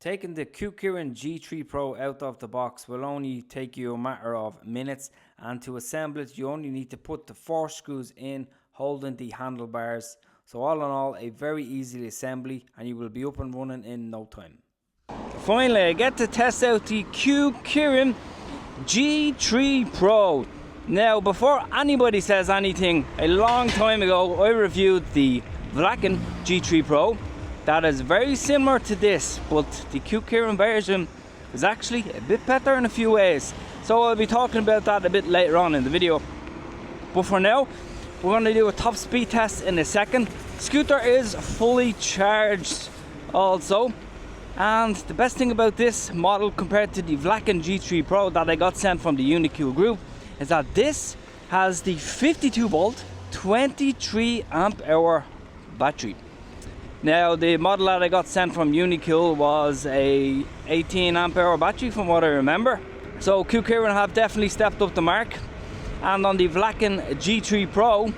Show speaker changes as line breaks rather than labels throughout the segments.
Taking the Kukirin G3 Pro out of the box will only take you a matter of minutes, and to assemble it you only need to put the 4 screws in holding the handlebars. So all in all, a very easy assembly, and you will be up and running in no time. Finally, I get to test out the Kukirin G3 Pro. Now, before anybody says anything, a long time ago I reviewed the Kukirin G3 Pro. That is very similar to this, but the Kukirin version is actually a bit better in a few ways. So I'll be talking about that a bit later on in the video. But for now, we're going to do a top speed test in a second. Scooter is fully charged also. And the best thing about this model compared to the Kukirin G3 Pro that I got sent from the Unicool group is that this has the 52 volt, 23 amp hour battery. Now, the model that I got sent from Unicool was a 18 amp hour battery from what I remember. So Kukirin have definitely stepped up the mark. And on the Kukirin G3 Pro,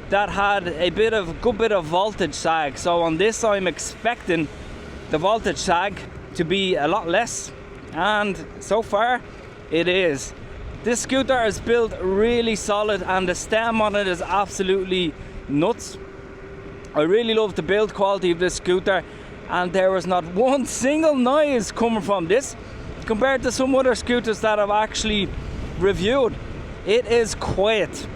that had a good bit of voltage sag. So on this I'm expecting the voltage sag to be a lot less. And so far it is. This scooter is built really solid and the stem on it is absolutely nuts. I really love the build quality of this scooter, and there was not one single noise coming from this compared to some other scooters that I've actually reviewed. It is quiet.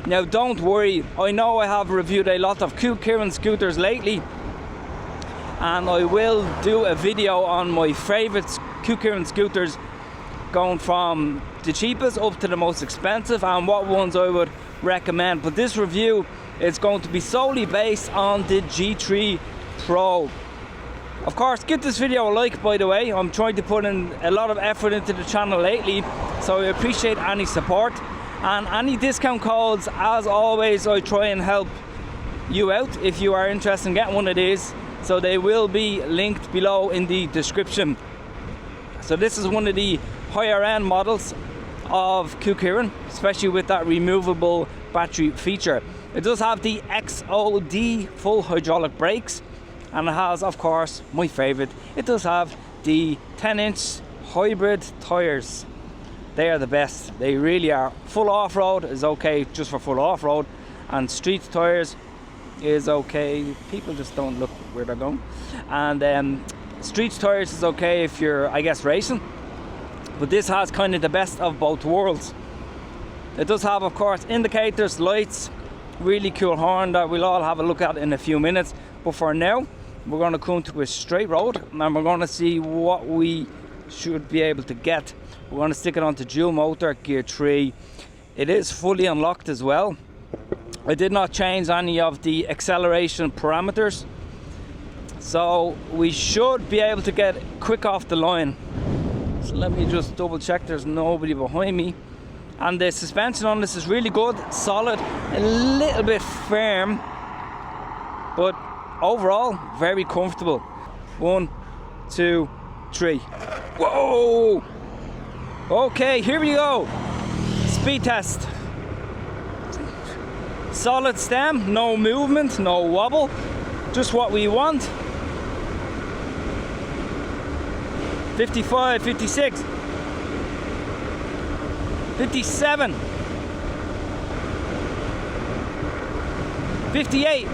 Now don't worry, I know I have reviewed a lot of Kukirin scooters lately, and I will do a video on my favourite Kukirin scooters, going from the cheapest up to the most expensive and what ones I would recommend. But this review is going to be solely based on the G3 Pro. Of course, give this video a like, by the way. I'm trying to put in a lot of effort into the channel lately, so I appreciate any support. And any discount codes, as always, I try and help you out if you are interested in getting one of these. So they will be linked below in the description. So this is one of the higher end models of Kukirin, especially with that removable battery feature. It does have the XOD full hydraulic brakes, and it has, of course, my favourite, it does have the 10-inch hybrid tyres. They are the best, they really are. Full off-road is okay just for full off-road, and street tyres is okay. People just don't look where they're going. And street tyres is okay if you're, I guess, racing. But this has kind of the best of both worlds. It does have, of course, indicators, lights, really cool horn that we'll all have a look at in a few minutes. But for now, we're going to come to a straight road and we're going to see what we should be able to get. We're going to stick it onto dual motor gear 3. It is fully unlocked as well. I did not change any of the acceleration parameters, so we should be able to get quick off the line. So let me just double check there's nobody behind me. And the suspension on this is really good, solid, a little bit firm, but overall very comfortable. 1, 2, 3. Whoa! Okay, here we go. Speed test. Solid stem, no movement, no wobble, just what we want. 55, 56. 57, 58,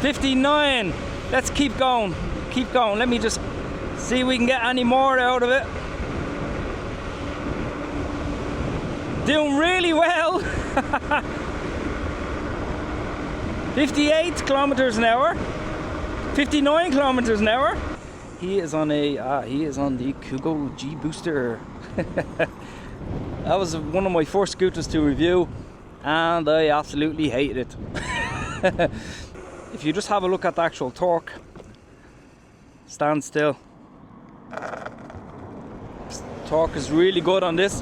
59. Let's keep going, keep going. Let me just see if we can get any more out of it. Doing really well. 58 kilometers an hour, 59 kilometers an hour. He is on the Kukirin G Booster. That was one of my first scooters to review, and I absolutely hated it. If you just have a look at the actual torque, stand still. Torque is really good on this.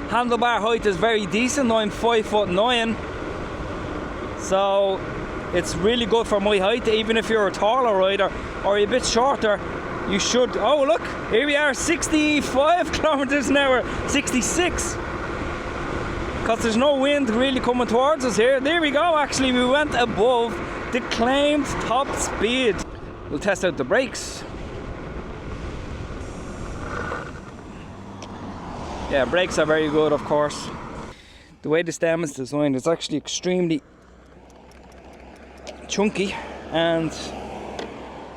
Handlebar height is very decent. I'm 5'9", so it's really good for my height. Even if you're a taller rider or a bit shorter, you should. Oh look, here we are, 65 kilometers an hour, 66. Because there's no wind really coming towards us here. There we go, actually we went above the claimed top speed. We'll test out the brakes. Yeah, brakes are very good, of course. The way the stem is designed, it's actually extremely chunky, and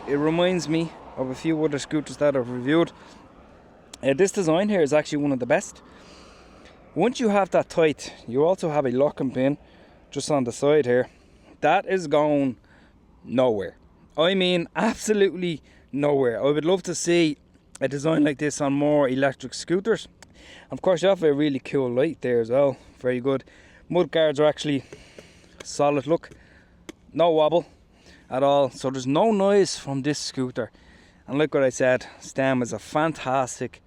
it reminds me of a few other scooters that I've reviewed. This design here is actually one of the best. Once you have that tight, you also have a locking pin just on the side here. That is going nowhere. I mean, absolutely nowhere. I would love to see a design like this on more electric scooters. Of course, you have a really cool light there as well. Very good. Mud guards are actually solid look. No wobble at all. So there's no noise from this scooter. And like what I said, stem is a fantastic,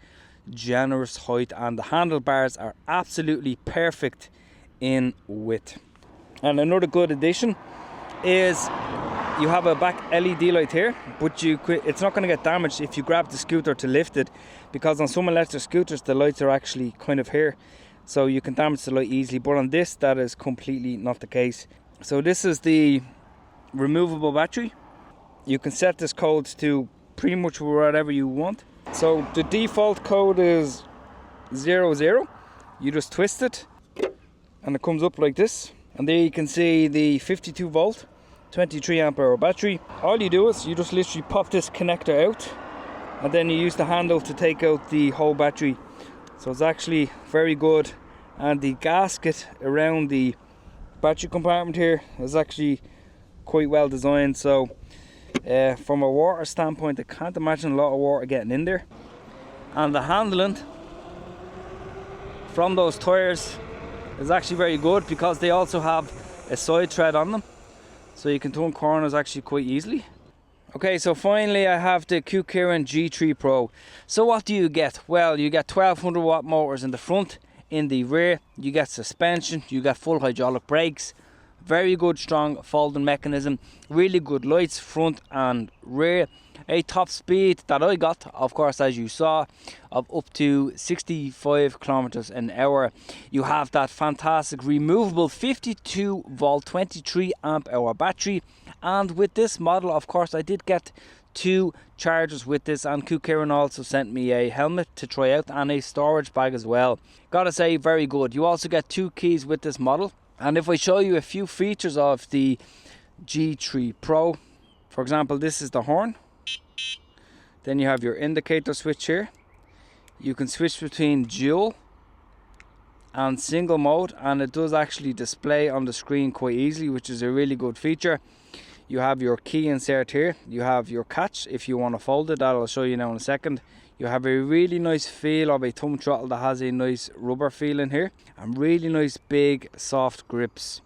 generous height, and the handlebars are absolutely perfect in width. And another good addition is you have a back LED light here, but it's not going to get damaged if you grab the scooter to lift it, because on some electric scooters the lights are actually kind of here, so you can damage the light easily, but on this that is completely not the case. So this is the removable battery. You can set this code to pretty much whatever you want. So the default code is 00. You just twist it and it comes up like this, and there you can see the 52 volt 23 amp hour battery. All you do is you just literally pop this connector out, and then you use the handle to take out the whole battery. So it's actually very good, and the gasket around the battery compartment here is actually quite well designed. So from a water standpoint, I can't imagine a lot of water getting in there. And the handling from those tires is actually very good, because they also have a side tread on them, so you can turn corners actually quite easily. Okay, so finally I have the Kukirin G3 Pro. So what do you get? Well, you get 1200 watt motors in the front. In the rear you get suspension, you get full hydraulic brakes, very good strong folding mechanism, really good lights front and rear, a top speed that I got, of course, as you saw, of up to 65 kilometers an hour. You have that fantastic removable 52 volt 23 amp hour battery, and with this model, of course, I did get 2 chargers with this, and Kukirin also sent me a helmet to try out and a storage bag as well. Gotta say, very good. You also get 2 keys with this model. And if I show you a few features of the G3 Pro, for example, this is the horn. Then you have your indicator switch here. You can switch between dual and single mode, and it does actually display on the screen quite easily, which is a really good feature. You have your key insert here. You have your catch if you want to fold it. That I'll show you now in a second. You have a really nice feel of a thumb throttle that has a nice rubber feel in here, and really nice big soft grips.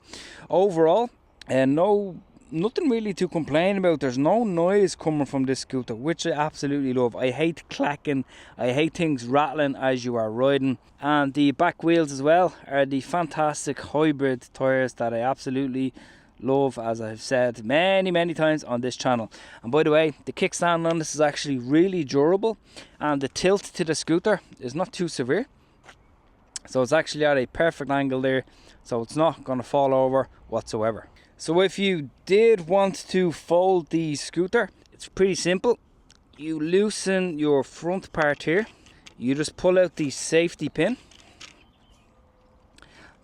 Overall, nothing really to complain about. There's no noise coming from this scooter, which I absolutely love. I hate clacking, I hate things rattling as you are riding. And the back wheels as well are the fantastic hybrid tires that I absolutely love, as I've said many times on this channel. And by the way, the kickstand on this is actually really durable, and the tilt to the scooter is not too severe, so it's actually at a perfect angle there, so it's not going to fall over whatsoever. So if you did want to fold the scooter, it's pretty simple. You loosen your front part here, you just pull out the safety pin,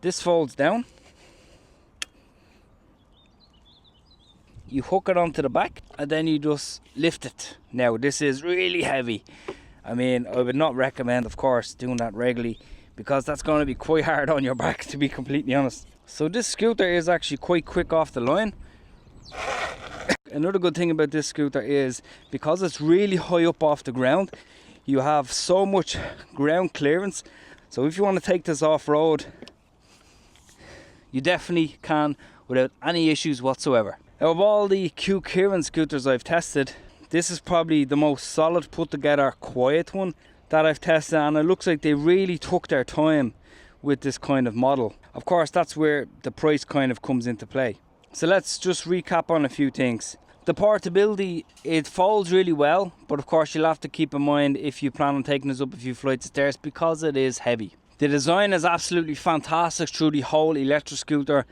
this folds down, you hook it onto the back, and then you just lift it. Now this is really heavy. I mean, I would not recommend, of course, doing that regularly, because that's going to be quite hard on your back, to be completely honest. So this scooter is actually quite quick off the line. Another good thing about this scooter is, because it's really high up off the ground, you have so much ground clearance. So if you want to take this off-road, you definitely can without any issues whatsoever. Now, of all the Kukirin scooters I've tested, this is probably the most solid, put together, quiet one that I've tested, and it looks like they really took their time with this kind of model. Of course, that's where the price kind of comes into play. So let's just recap on a few things. The portability, it folds really well, but of course you'll have to keep in mind if you plan on taking this up a few flights of stairs, because it is heavy. The design is absolutely fantastic through the whole electric scooter.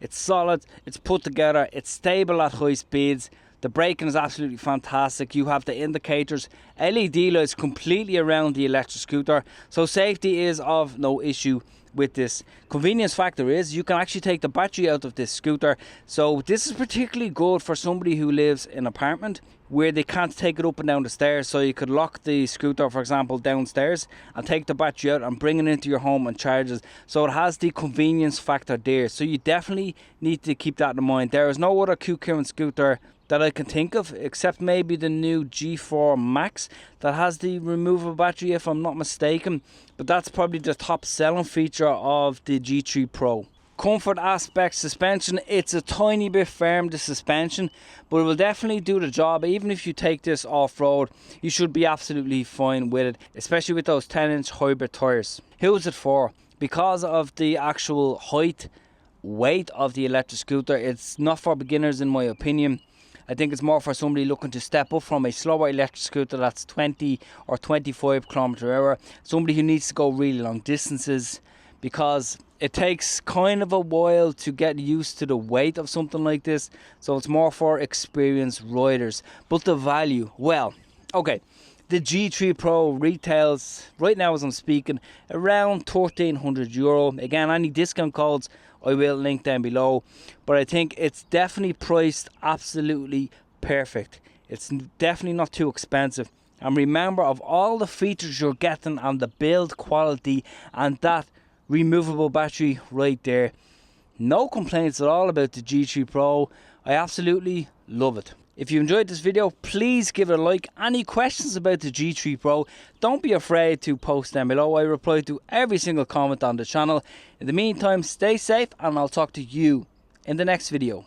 It's solid, it's put together, it's stable at high speeds. The braking is absolutely fantastic. You have the indicators, LED lights completely around the electric scooter. So safety is of no issue with this. Convenience factor is you can actually take the battery out of this scooter. So this is particularly good for somebody who lives in an apartment where they can't take it up and down the stairs. So you could lock the scooter, for example, downstairs and take the battery out and bring it into your home and charge it. So it has the convenience factor there. So you definitely need to keep that in mind. There is no other Kukirin scooter that I can think of, except maybe the new G4 Max that has the removable battery, if I'm not mistaken. But that's probably the top selling feature of the G3 Pro. Comfort aspect, suspension, it's a tiny bit firm, the suspension, but it will definitely do the job. Even if you take this off-road, you should be absolutely fine with it, especially with those 10-inch hybrid tires. Who is it for? Because of the actual height, weight of the electric scooter, it's not for beginners in my opinion. I think it's more for somebody looking to step up from a slower electric scooter that's 20 or 25 km/h. Somebody who needs to go really long distances, because it takes kind of a while to get used to the weight of something like this. So it's more for experienced riders. But the value, well, okay. The G3 Pro retails, right now as I'm speaking, around €1,300. Again, any discount codes I will link down below. But I think it's definitely priced absolutely perfect. It's definitely not too expensive. And remember, of all the features you're getting and the build quality and that removable battery right there, no complaints at all about the G3 Pro. I absolutely love it. If you enjoyed this video, please give it a like. Any questions about the G3 Pro, don't be afraid to post them below. I reply to every single comment on the channel. In the meantime, stay safe and I'll talk to you in the next video.